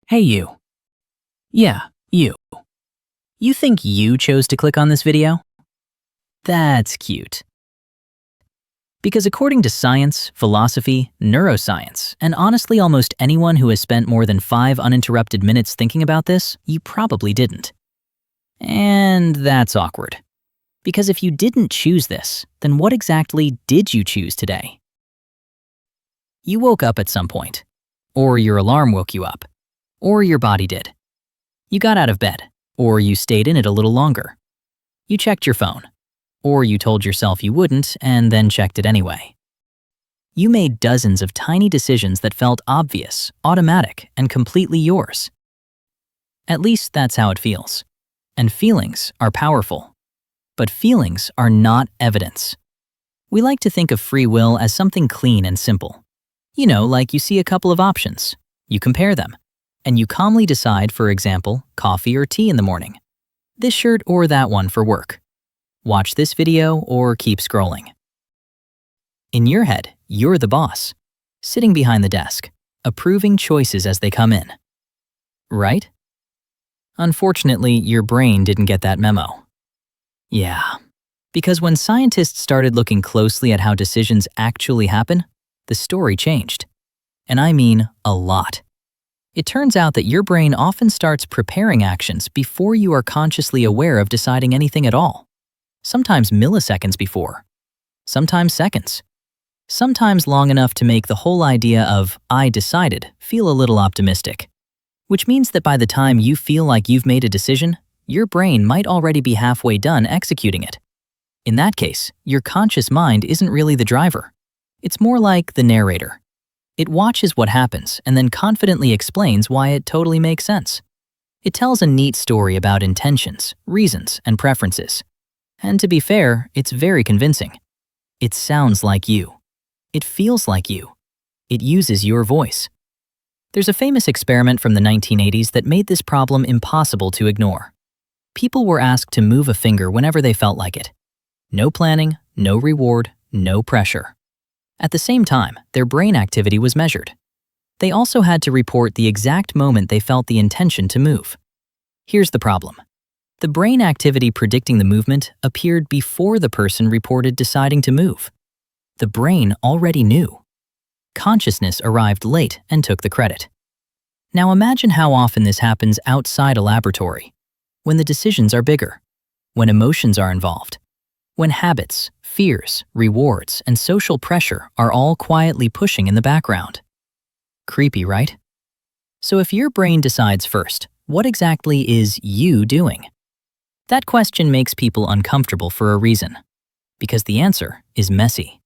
Hey you. Yeah, you. You think you chose to click on this video? That's cute. Because according to science, philosophy, neuroscience, and honestly almost anyone who has spent more than 5 uninterrupted minutes thinking about this, you probably didn't. And that's awkward. Because if you didn't choose this, then what exactly did you choose today? You woke up at some point. Or your alarm woke you up. Or your body did. You got out of bed, or you stayed in it a little longer. You checked your phone, or you told yourself you wouldn't and then checked it anyway. You made dozens of tiny decisions that felt obvious, automatic, and completely yours. At least that's how it feels. And feelings are powerful. But feelings are not evidence. We like to think of free will as something clean and simple. You know, like you see a couple of options, you compare them, and you calmly decide, for example, coffee or tea in the morning, this shirt or that one for work, watch this video or keep scrolling. In your head, you're the boss, sitting behind the desk, approving choices as they come in. Right? Unfortunately, your brain didn't get that memo. Yeah, because when scientists started looking closely at how decisions actually happen, the story changed. And I mean a lot. It turns out that your brain often starts preparing actions before you are consciously aware of deciding anything at all. Sometimes milliseconds before. Sometimes seconds. Sometimes long enough to make the whole idea of "I decided" feel a little optimistic. Which means that by the time you feel like you've made a decision, your brain might already be halfway done executing it. In that case, your conscious mind isn't really the driver. It's more like the narrator. It watches what happens and then confidently explains why it totally makes sense. It tells a neat story about intentions, reasons, and preferences. And to be fair, it's very convincing. It sounds like you. It feels like you. It uses your voice. There's a famous experiment from the 1980s that made this problem impossible to ignore. People were asked to move a finger whenever they felt like it. No planning, no reward, no pressure. At the same time, their brain activity was measured. They also had to report the exact moment they felt the intention to move. Here's the problem. The brain activity predicting the movement appeared before the person reported deciding to move. The brain already knew. Consciousness arrived late and took the credit. Now imagine how often this happens outside a laboratory, when the decisions are bigger, when emotions are involved, when habits, fears, rewards, and social pressure are all quietly pushing in the background. Creepy, right? So if your brain decides first, what exactly is you doing? That question makes people uncomfortable for a reason, because the answer is messy.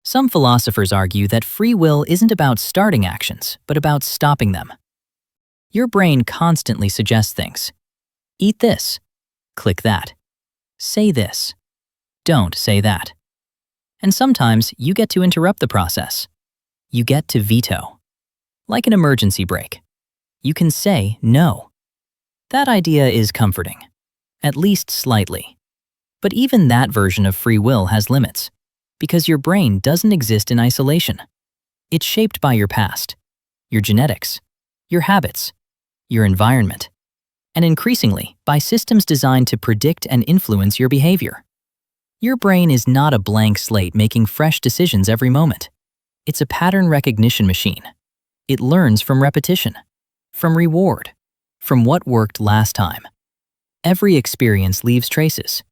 Some philosophers argue that free will isn't about starting actions, but about stopping them. Your brain constantly suggests things. Eat this. Click that. Say this. Don't say that. And sometimes you get to interrupt the process. You get to veto. Like an emergency brake. You can say no. That idea is comforting, at least slightly. But even that version of free will has limits, because your brain doesn't exist in isolation. It's shaped by your past, your genetics, your habits, your environment, and increasingly by systems designed to predict and influence your behavior. Your brain is not a blank slate making fresh decisions every moment. It's a pattern recognition machine. It learns from repetition, from reward, from what worked last time. Every experience leaves traces.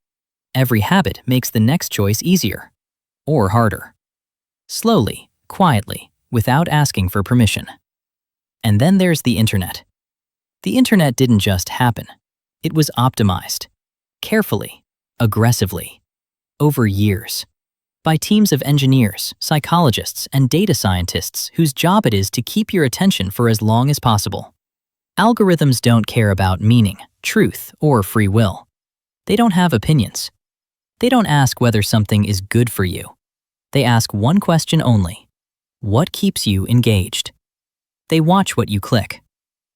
Every habit makes the next choice easier or harder. Slowly, quietly, without asking for permission. And then there's the internet. The internet didn't just happen. It was optimized, carefully, aggressively, over years, by teams of engineers, psychologists, and data scientists whose job it is to keep your attention for as long as possible. Algorithms don't care about meaning, truth, or free will. They don't have opinions. They don't ask whether something is good for you. They ask one question only: what keeps you engaged? They watch what you click,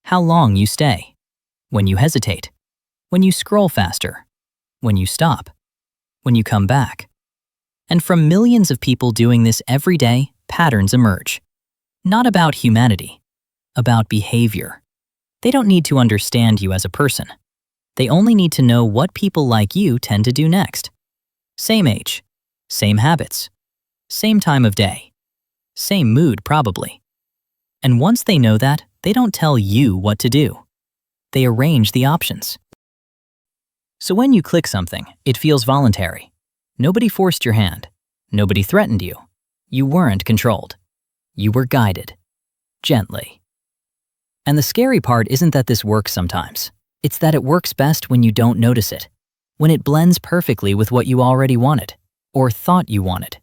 how long you stay, when you hesitate, when you scroll faster, when you stop, when you come back. And from millions of people doing this every day, patterns emerge. Not about humanity, about behavior. They don't need to understand you as a person. They only need to know what people like you tend to do next. Same age, same habits, same time of day, same mood probably. And once they know that, they don't tell you what to do. They arrange the options. So when you click something, it feels voluntary. Nobody forced your hand. Nobody threatened you. You weren't controlled. You were guided. Gently. And the scary part isn't that this works sometimes. It's that it works best when you don't notice it. When it blends perfectly with what you already wanted, or thought you wanted.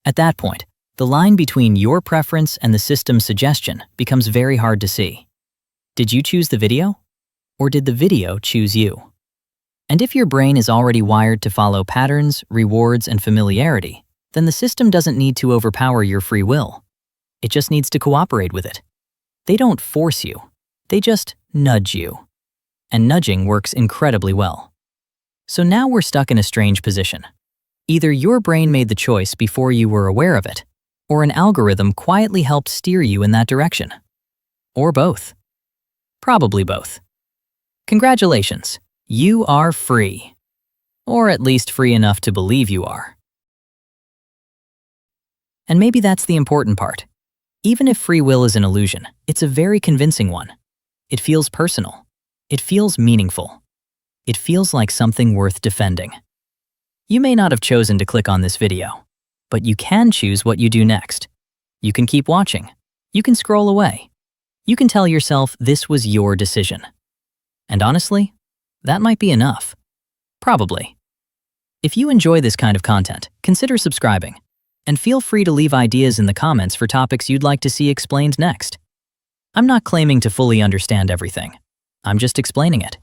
At that point, the line between your preference and the system's suggestion becomes very hard to see. Did you choose the video? Or did the video choose you? And if your brain is already wired to follow patterns, rewards, and familiarity, then the system doesn't need to overpower your free will. It just needs to cooperate with it. They don't force you. They just nudge you. And nudging works incredibly well. So now we're stuck in a strange position. Either your brain made the choice before you were aware of it, or an algorithm quietly helped steer you in that direction. Or both. Probably both. Congratulations, you are free. Or at least free enough to believe you are. And maybe that's the important part. Even if free will is an illusion, it's a very convincing one. It feels personal. It feels meaningful. It feels like something worth defending. You may not have chosen to click on this video, but you can choose what you do next. You can keep watching. You can scroll away. You can tell yourself this was your decision. And honestly, that might be enough. Probably. If you enjoy this kind of content, consider subscribing. And feel free to leave ideas in the comments for topics you'd like to see explained next. I'm not claiming to fully understand everything. I'm just explaining it.